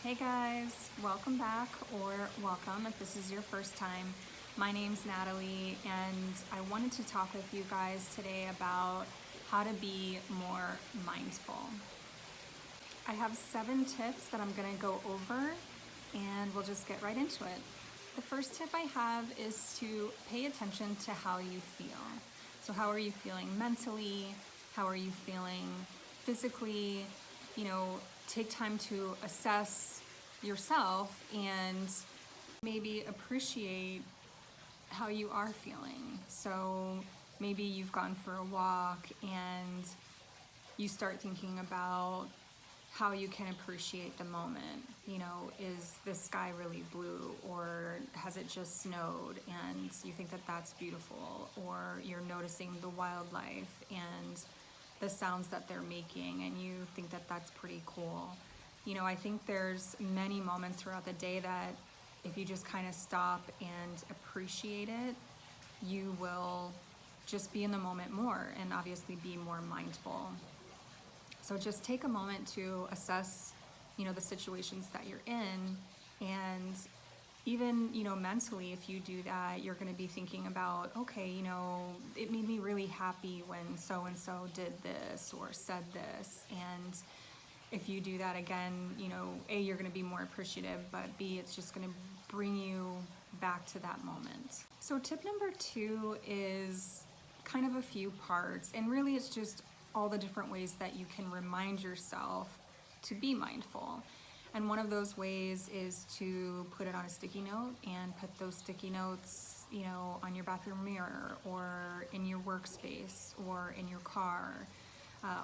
Hey guys, welcome back or welcome if this is your first time. My name's Natalie and I wanted to talk with you guys today about how to be more mindful. I have 7 tips that I'm gonna go over and we'll just get right into it. The first tip I have is to pay attention to how you feel. So how are you feeling mentally? How are you feeling physically? Take time to assess yourself and maybe appreciate how you are feeling. So maybe you've gone for a walk and you start thinking about how you can appreciate the moment. Is the sky really blue, or has it just snowed and you think that that's beautiful, or you're noticing the wildlife and the sounds that they're making and you think that that's pretty cool. I think there's many moments throughout the day that if you just kind of stop and appreciate it, you will just be in the moment more and obviously be more mindful. So just take a moment to assess, the situations that you're in, and even, mentally, if you do that, you're going to be thinking about, okay, it made me really happy when so-and-so did this or said this. And if you do that again, A, you're going to be more appreciative, but B, it's just going to bring you back to that moment. So tip number 2 is kind of a few parts, and really it's just all the different ways that you can remind yourself to be mindful. And one of those ways is to put it on a sticky note and put those sticky notes, on your bathroom mirror or in your workspace or in your car,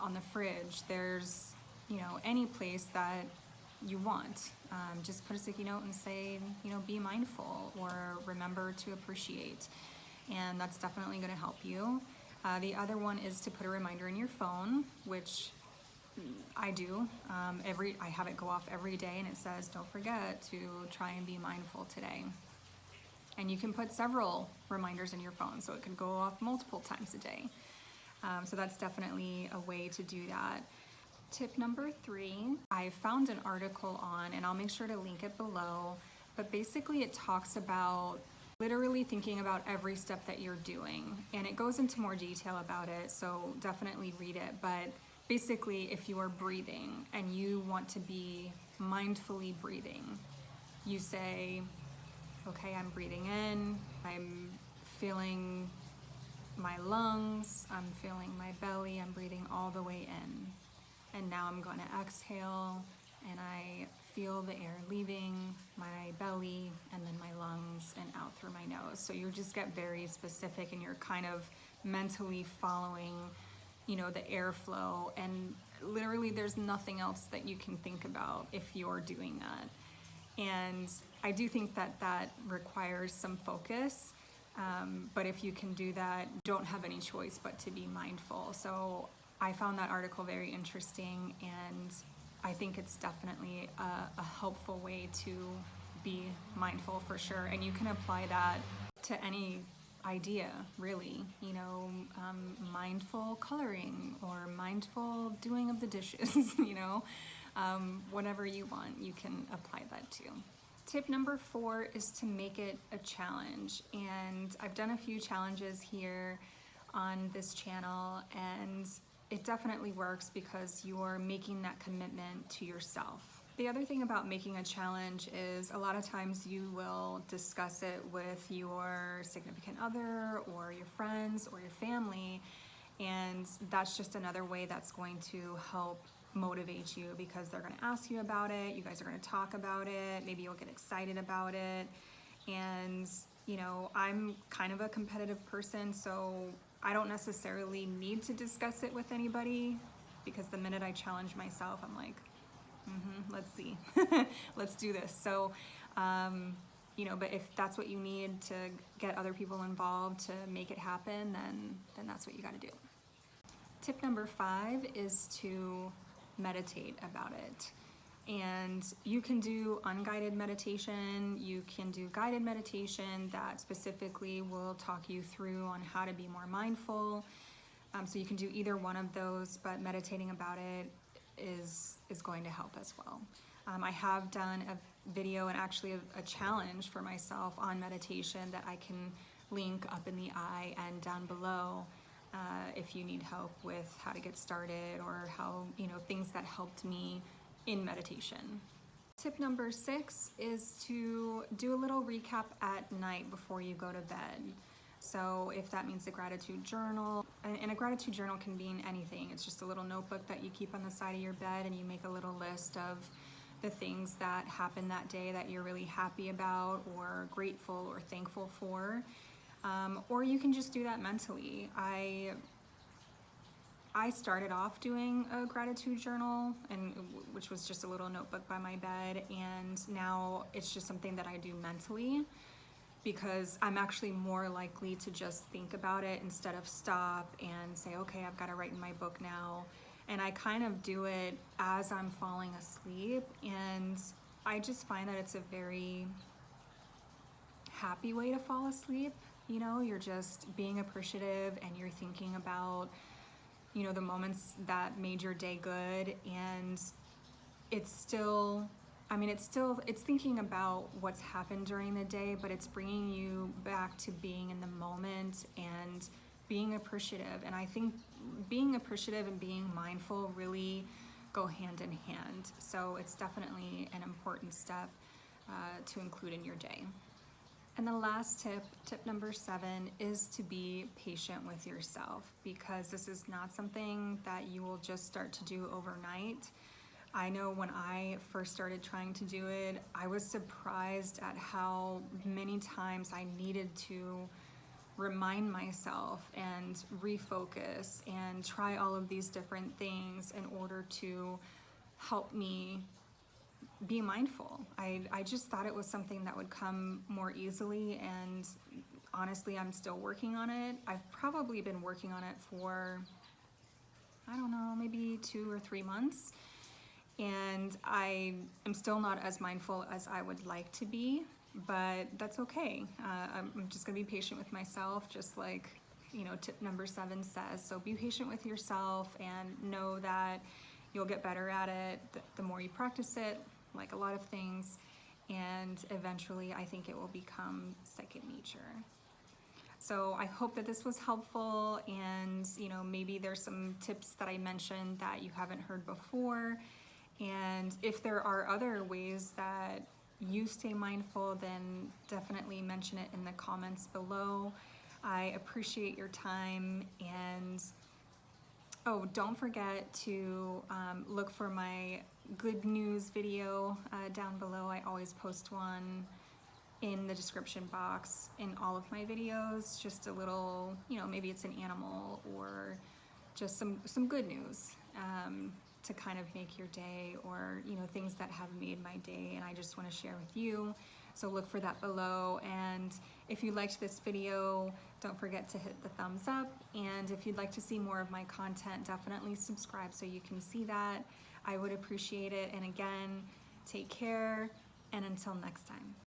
on the fridge. There's, any place that you want. Just put a sticky note and say, be mindful or remember to appreciate. And that's definitely going to help you. The other one is to put a reminder in your phone, which I do. I have it go off every day and it says, don't forget to try and be mindful today. And you can put several reminders in your phone, so it can go off multiple times a day. So that's definitely a way to do that. Tip number 3, I found an article on, and I'll make sure to link it below, but basically it talks about literally thinking about every step that you're doing. And it goes into more detail about it, so definitely read it. But basically, if you are breathing and you want to be mindfully breathing, you say, okay, I'm breathing in, I'm feeling my lungs, I'm feeling my belly, I'm breathing all the way in. And now I'm going to exhale, and I feel the air leaving my belly and then my lungs and out through my nose. So you just get very specific and you're kind of mentally following, the airflow, and literally there's nothing else that you can think about if you're doing that. And I do think that that requires some focus, but if you can do that, don't have any choice but to be mindful. So I found that article very interesting, and I think it's definitely a helpful way to be mindful for sure. And you can apply that to any idea, really. Mindful coloring or mindful doing of the dishes, whatever you want, you can apply that to. Tip number 4 is to make it a challenge. And I've done a few challenges here on this channel, and it definitely works because you're making that commitment to yourself. The other thing about making a challenge is a lot of times you will discuss it with your significant other or your friends or your family, and that's just another way that's going to help motivate you, because they're going to ask you about it, you guys are going to talk about it, maybe you'll get excited about it. And I'm kind of a competitive person, so I don't necessarily need to discuss it with anybody, because the minute I challenge myself, I'm like, let's see, let's do this. So, but if that's what you need to get other people involved to make it happen, then that's what you got to do. Tip number 5 is to meditate about it. And you can do unguided meditation, you can do guided meditation that specifically will talk you through on how to be more mindful. So you can do either one of those, but meditating about it is going to help as well. I have done a video and actually a challenge for myself on meditation that I can link up in the eye and down below if you need help with how to get started or how, things that helped me in meditation. Tip number 6 is to do a little recap at night before you go to bed. So if that means a gratitude journal, and a gratitude journal can mean anything. It's just a little notebook that you keep on the side of your bed and you make a little list of the things that happened that day that you're really happy about or grateful or thankful for. Or you can just do that mentally. I started off doing a gratitude journal, which was just a little notebook by my bed, and now it's just something that I do mentally because I'm actually more likely to just think about it instead of stop and say, okay, I've got to write in my book now. And I kind of do it as I'm falling asleep, and I just find that it's a very happy way to fall asleep. You're just being appreciative and you're thinking about the moments that made your day good, and it's thinking about what's happened during the day, but it's bringing you back to being in the moment and being appreciative. And I think being appreciative and being mindful really go hand in hand. So it's definitely an important step to include in your day. And the last tip number 7, is to be patient with yourself, because this is not something that you will just start to do overnight. I know when I first started trying to do it, I was surprised at how many times I needed to remind myself and refocus and try all of these different things in order to help me be mindful. I just thought it was something that would come more easily, and honestly, I'm still working on it. I've probably been working on it for, I don't know, maybe 2 or 3 months, and I am still not as mindful as I would like to be, but that's okay. I'm just gonna be patient with myself, just like tip number 7 says. So be patient with yourself and know that you'll get better at it the more you practice it, like a lot of things, and eventually I think it will become second nature. So I hope that this was helpful, and maybe there's some tips that I mentioned that you haven't heard before, and if there are other ways that you stay mindful, then definitely mention it in the comments below. I appreciate your time, and oh, don't forget to look for my good news video down below. I always post one in the description box in all of my videos. Just a little, maybe it's an animal or just some good news to kind of make your day, or things that have made my day and I just want to share with you. So look for that below, and if you liked this video, don't forget to hit the thumbs up, and if you'd like to see more of my content, definitely subscribe so you can see that. I would appreciate it, and again, take care, and until next time.